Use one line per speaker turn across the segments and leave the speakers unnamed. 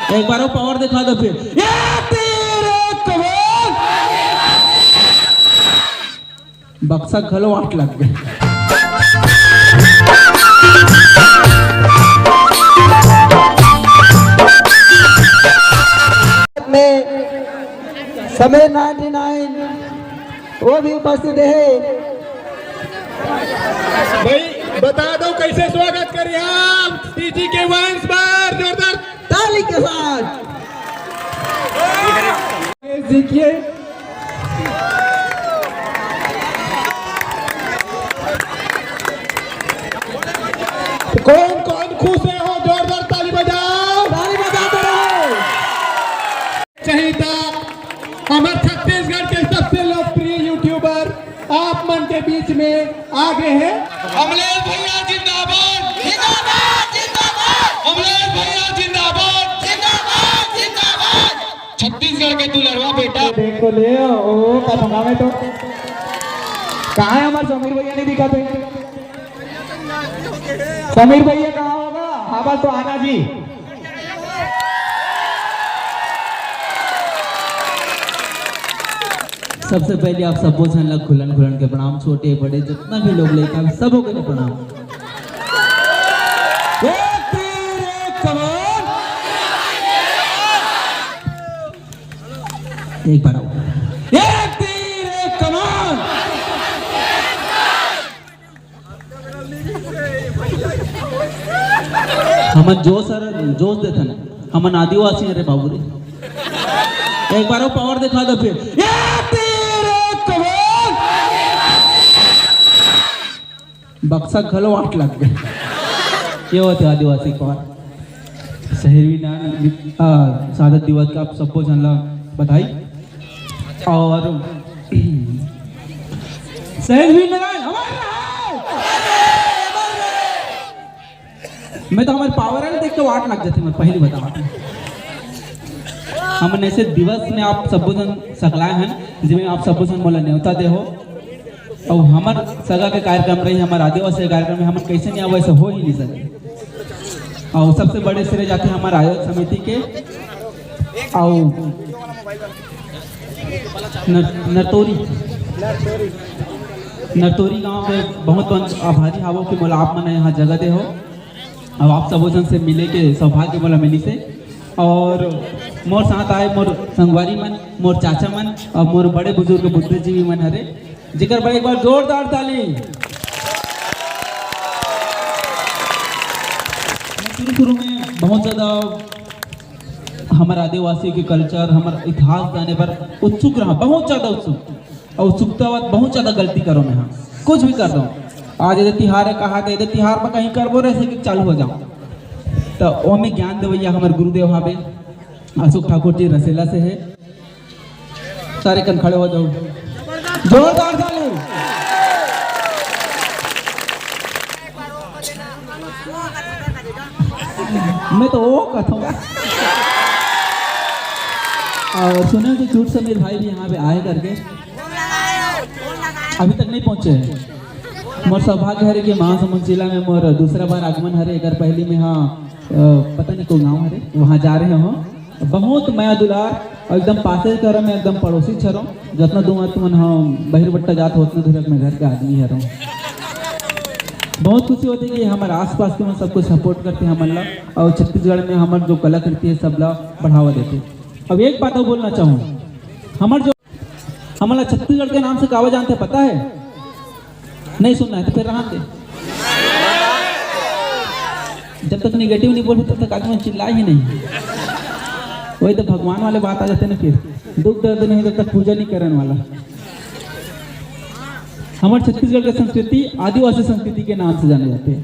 एक बार वो पावर दिखा दो फिर। ये तेरे कमाल। बक्सा खलो 8 लग गए।
में समय 99 वो भी उपस्थित है।
भाई बता दो कैसे स्वागत करिए आप टीजी के वंश पर जोरदार
ताली के साथ
देखिए। कौन कौन खुश है हो जोरदार ताली बजाओ।
ताली बजाते रहो।
चहिता हमारे छत्तीसगढ़ के सबसे लोकप्रिय यूट्यूबर आप मन के बीच में आगे हैं अमलेश भैया जिंदाबाद जिंदाबाद जिंदाबाद। अमलेश भैया जिंदाबाद जिंदाबाद जिंदाबाद। छत्तीसगढ़ के दुलरवा बेटा
देखो ले ओ का मंगावे तो कहाँ है हमारे समीर भैया नहीं दिखाते। समीर भैया कहाँ होगा। हाँ बस तो आना जी।
सबसे पहले आप सबको लग खुलन खुलन के प्रणाम, छोटे बड़े जितना भी लोग लेकर सबों के प्रणाम। एक बार आओ। हम जोश देते ना हम आदिवासी रे बाबू रे। एक बार वो पावर दिखा दो फिर। बक्सा खलो 8 लग गए। ये होते आदिवासी पावर। शहरी शहादत दिवस का आप सबको जानला बधाई। और शहरी मैं तो हमारे पावर है देख के 8 लग जाते। मैं पहले बता हमने ऐसे दिवस में आप सबको जन सकलाए हैं जिसमें आप सबको जन मोला न्योता दे हो। और हमार सगा के कार्यक्रम रही हमारे आदिवासी कार्यक्रम में हम कैसे नहीं वैसे हो ही नहीं सके। और सबसे बड़े श्रेय जाते हैं हमारे आयोजक समिति के। और नरतोरी गांव में बहुत आभारी हावो कि मोला आप मन यहाँ जगह दे हो। अब आप सब जन से मिले के सौभाग्य मोला मिली से। और मोर साथ आए मोर संगवारी मन, मोर चाचा मन और मोर बड़े बुजुर्ग बुद्धिजीवी मन हरे जिकर पर एक बार जोरदार ताली। शुरू में बहुत ज्यादा हमारे आदिवासी के कल्चर हमारा इतिहास जाने पर उत्सुक रहा, बहुत ज्यादा उत्सुक। और उत्सुकता बाद बहुत ज्यादा गलती करो मैं हाँ कुछ भी कर दो। आज यदि तिहार है कहा था यदि तिहार पर कहीं करबो रहे कि चालू हो जाओ तो वो में ज्ञान देवैया हमारे गुरुदेव हावे अशोक ठाकुर जी रसेला से है। सारे कन खड़े हो जाओ जोरदार ताली। मैं तो वो कहूँगा। और सुने कि झूठ समीर भाई भी यहाँ पे आए करके अभी तक नहीं पहुँचे हैं। मोर सौभाग्य हरे कि महासमुंद जिला में मोर दूसरा बार आगमन हरे। अगर पहली में हाँ पता नहीं को गाँव हरे वहाँ जा रहे हो। बहुत माया दुलार और एकदम पासे करो में एकदम पड़ोसी छरो जितना दूर तुम हम बहिरबट्टा जात होते धुरक में घर के आदमी हरो। बहुत खुशी होती है कि हमारे आसपास के सब कुछ सपोर्ट करते हैं हमारा। और छत्तीसगढ़ में हमारे जो कलाकृति है सब ला बढ़ावा देते। अब एक बात और बोलना चाहूँ हमारा छत्तीसगढ़ के नाम से कावा जानते पता है नहीं सुनना है तो फिर रहा जब तक निगेटिव नहीं बोलते तब तक आदमी चिल्ला ही नहीं। वही तो भगवान वाले बात आ जाते ना फिर दुख दर्द नहीं तब तक पूजा नहीं करने वाला। हमारे छत्तीसगढ़ की संस्कृति आदिवासी संस्कृति के नाम से जाने जाते हैं।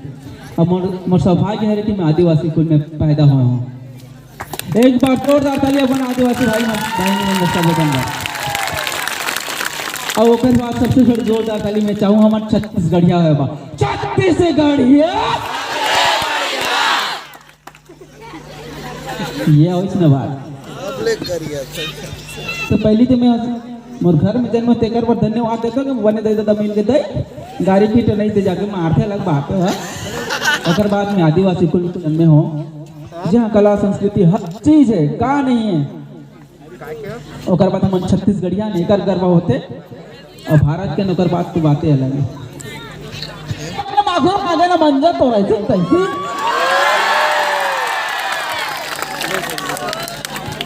और मोर सौभाग्य है कि मैं आदिवासी कुल में पैदा हुआ हूँ। एक बार जोरदार ताली अपन आदिवासी भाई बहन। और ओकर बाद सबसे बड़ी जोरदार ताली में चाहूँ हमारे छत्तीसगढ़िया है बा छत्तीसगढ़िया ये वैष्णव बात। तो पहली तो मैं मोर घर में जन्म तेकर पर धन्यवाद देता कि बने दे दादा मिल के दे गाड़ी पीट नहीं दे जाके मारते अलग बात है। और बाद में आदिवासी कुल में हो जहाँ कला संस्कृति हर चीज है का नहीं है। ओकर बाद हम छत्तीसगढ़िया ने एकर गर्व होते और भारत के नौकर बात की बातें अलग है। आगे ना मंजर तो रहे कैसे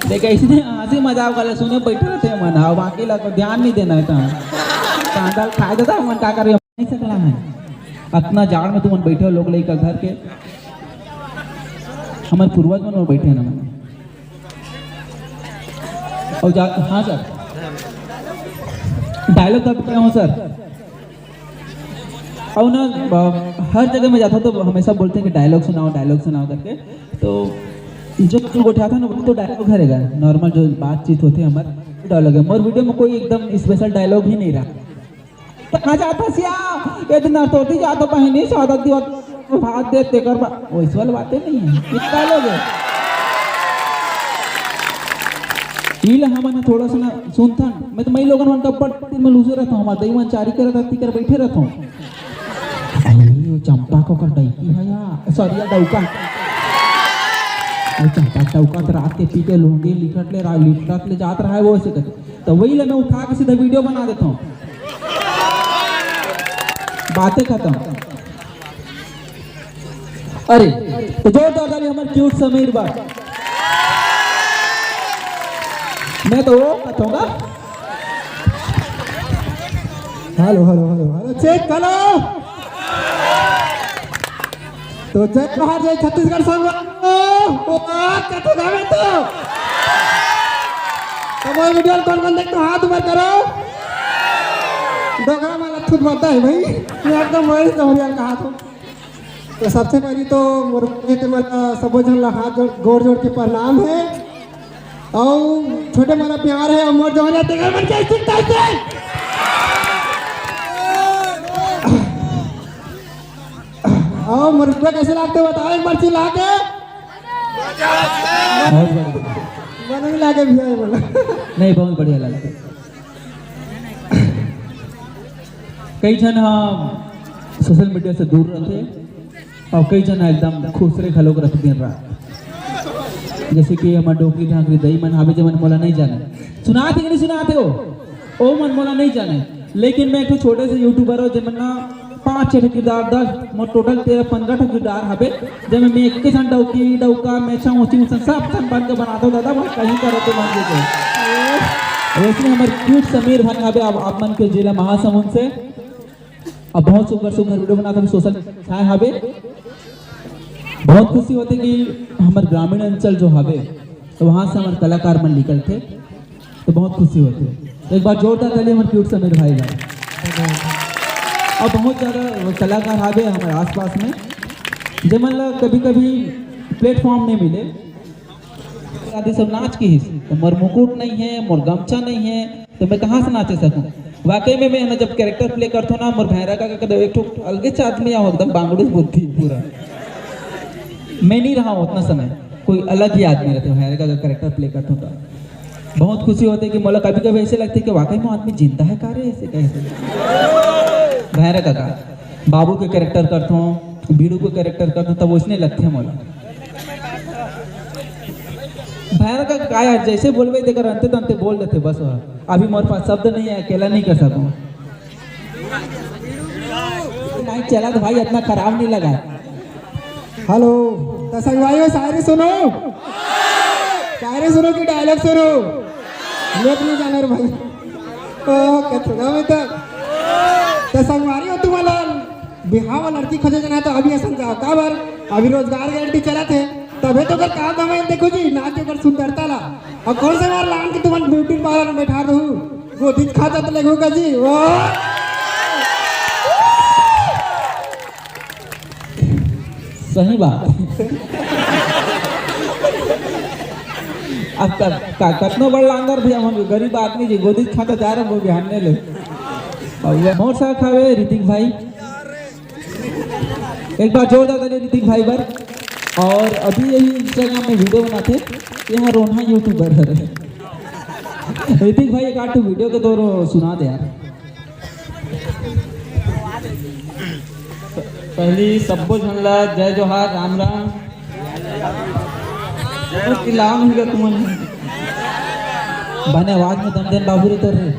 देखा इसने हंसी मजाक वाले सुने बैठे रहते हैं मन, बाकी लोग को ध्यान नहीं देना है। कांदा खा देता मन का करे नहीं सकला है। इतना जाड़ में तुम बैठे हो लोग लेकर घर के, हमारे पूर्वज मन बैठे हैं ना मन। और हाँ सर डायलॉग तब क्या हूँ सर। और ना हर जगह में जाता हूँ तो हमेशा बोलते हैं कि डायलॉग सुनाओ करके। तो जो लोग उठाता है ना वो तो डायलॉग रहेगा, नॉर्मल जो बातचीत होती है हमारे डायलॉग है। मोर वीडियो में कोई एकदम स्पेशल डायलॉग ही नहीं रहा। तो कहाँ जाता सिया ये दिन नरतोती जाता पहनी सादा दिवा भात देते कर वैसे वाली बातें नहीं है। कितना लोग है इला हमन थोड़ा सा ना सुनता मैं तो मई लोगन मन का पट में लूसे रहता हूँ। हमारा दही मन चारी करता कर बैठे रहता हूँ। वो चंपा को कर डईकी है या सॉरी या डौका चंपा डौका तो रात के पीटे लोगे लिखट ले जात रहा है वो ऐसे करके। तो वही ले मैं उठा के सीधा वीडियो बना देता हूँ, बातें खत्म। अरे तो जोरदार ताली हमारे क्यूट समीर बा। मैं तो वो कहूँगा
हेलो चेक करो तो जय बाहर जय छत्तीसगढ़ संग तो वीडियो कौन देखते हाथ ऊपर करो। डोगरा में लथुत बनता है भाई एकदम वही समरियाल का हाथ हो। तो सबसे पहले तो सब जन हाथ गोड़ जोड़ के प्रणाम है और छोटे मारा प्यार है और मोर जो और मुर्गा कैसे लागते बताओ एक बार चिल्ला के नहीं लागे भी बोला
नहीं बहुत बढ़िया लगता। कई जन सोशल मीडिया से दूर रहते और कई जन एकदम खुश रहे खलोग रख दिन रात। जैसे कि हमारे डोकरी ढाकरी दही मन हावे जो मन मोला नहीं जाने सुनाते कि नहीं सुनाते हो ओ मन मोला नहीं जाने। लेकिन मैं एक छोटे से यूट्यूबर हो जब ना 5-6 किरदार 10 मोर टोटल 13-15 किरदार हवे जब मैं एक के सन डौका मैचा ऊंची ऊंचा सब सन बन के बनाता हूँ दादा मैं कहीं का रहते मान के। वैसे हमारे क्यूट समीर भाई हवे आप मन के जिला महासमुंद से अब बहुत सुंदर वीडियो बनाता हूँ सोशल छाए हवे। बहुत खुशी होती कि हमारे ग्रामीण अंचल जो हवे तो वहाँ से हमारे कलाकार मन निकल थे तो बहुत खुशी होती। एक बार जोरदार ताली हमारे क्यूट समीर भाई का। और बहुत ज़्यादा कलाकार हवे हमारे आसपास में जो मतलब कभी कभी प्लेटफॉर्म नहीं मिले आदि सब नाच की ही तो मोर मुकुट नहीं है मोर गमछा नहीं है तो मैं कहाँ से नाचे सकूँ। वाकई में मैं ना जब कैरेक्टर प्ले करता हूँ ना मोर भैरा का एक तो अलगे से आदमी आओ एकदम बांगड़ूस बुद्धि पूरा मैं नहीं रहा हूँ उतना समय कोई अलग ही आदमी रहते भैरा का कैरेक्टर प्ले करता हूँ तो बहुत खुशी होती है कि मोला कभी कभी ऐसे लगता है कि वाकई में आदमी जिंदा है कार्य ऐसे कैसे। भैरा का बाबू के कैरेक्टर करता हूँ बीड़ू के कैरेक्टर करता हूँ तब वो इसने लगते हैं मोला भैरा का क्या यार जैसे बोलवे देकर अंते तंते बोल देते बस अभी मोर पास शब्द नहीं है अकेला नहीं कर सकूँ। नहीं चला तो भाई इतना खराब नहीं लगा।
हेलो तो संगवाइयों शायरी सुनो कि डायलॉग सुनो लेट नहीं जाना रे भाई ओके थोड़ा में तो संगवारी हो तुम्हारा बिहाव वाला लड़की खोजे जाना तो अभी ऐसा जाओ का बार अभी रोजगार गारंटी चला थे तबे तो कर काम दाम देखो जी ना के कर सुंदरता ला और कौन से बार लान के तुम्हारे ब्यूटी पार्लर में बैठा रहूं गोदी खाता तो लगेगा जी वो
सही बात अब कतनो बड़ लांगर भी हम गरीब आदमी जी गोदी खाता जा रहे वो बिहान ले और मोर साथ खावे ऋतिक भाई एक बार जोरदार ताली ऋतिक भाई पर। और अभी यही इंस्टाग्राम में वीडियो बनाते यहाँ रोना यूट्यूबर है ऋतिक भाई एक आठ वीडियो के दौर सुना दे यार।
पहली सबको झनला जय जोहार राम राम।
चिल्लाओ नहीं क्या तुम बने आवाज में दम देन बाबू रे तो रे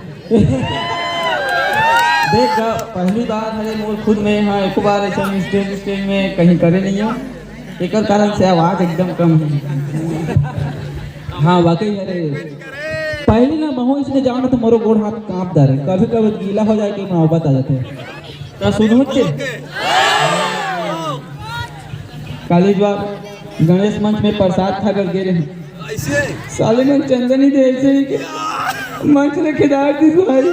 देख पहली बार हरे मोर खुद में हाँ एक बार ऐसा स्टेज में कहीं करे नहीं हो एक कारण से आवाज एकदम कम है।
हाँ वाकई अरे पहली ना बहु इसने जाओ ना तो मोरो गोड़ हाथ कांप रहे कभी कभी गीला हो जाए कि मोहब्बत आ जाते
तो सुनो कॉलेज बार गणेश मंच में प्रसाद खा कर गिरे साले में चंदन ही दे ऐसे ही कि मंच ने खिदार दी भाई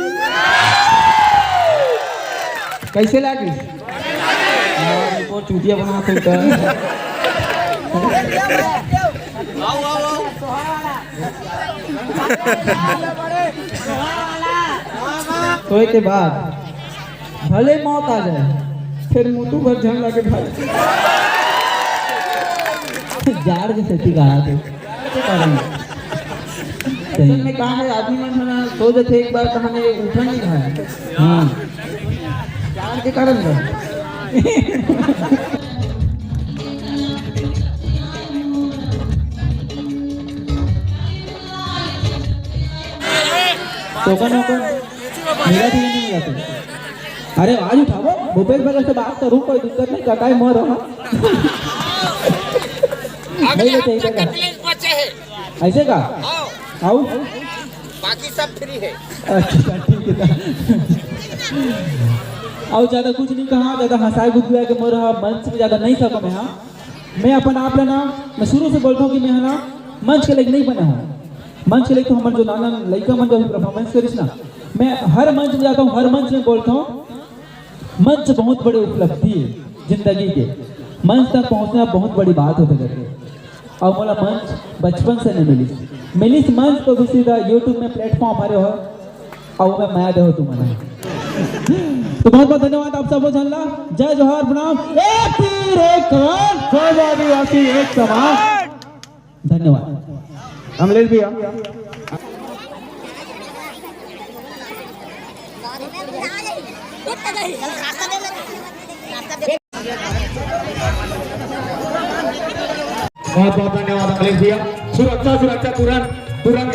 कैसे लागी चूतिया बना सकता सोए के बाद भले मौत आ जाए फिर मुटू भर झन लगे भाई
जार के सेती कहा थे
में कहा है आदमी मन ना सो जाते एक बार कहा उठा नहीं रहा है
हाँ
जार के कारण
टोकन मेरा भी नहीं जाते अरे आज उठाओ भूपेश बगल से बात करूँ कोई दिक्कत नहीं कटाई मर रहा नहीं लेते ऐसे का आओ
बाकी सब फ्री है।
अच्छा ठीक है और ज्यादा कुछ नहीं कहा ज्यादा हंसाई गुदगुआ के मोर मंच में ज्यादा नहीं सको मैं हाँ मैं अपन आप लेना मैं शुरू से बोलता हूँ कि मैं ना मंच के लिए नहीं बना हूँ मंच के लिए तो हमारे जो नाना लड़का मन जो परफॉर्मेंस करिस ना मैं हर मंच में जाता हूँ हर मंच में बोलता हूँ मंच बहुत बड़ी उपलब्धि है जिंदगी के मंच तक पहुँचना बहुत बड़ी बात होते करके और मोला मंच बचपन से नहीं मिली इस मंच को भी सीधा यूट्यूब में प्लेटफॉर्म हमारे हो और मैं माया दे हो तुम्हारा तो बहुत बहुत धन्यवाद आप सबको जानला जय जोहार प्रणाम एक तीर एक कमान सब आदिवासी एक समान धन्यवाद
अमलेश भैया बहुत बहुत धन्यवाद अमलेश भैया सुरक्षा तुरंत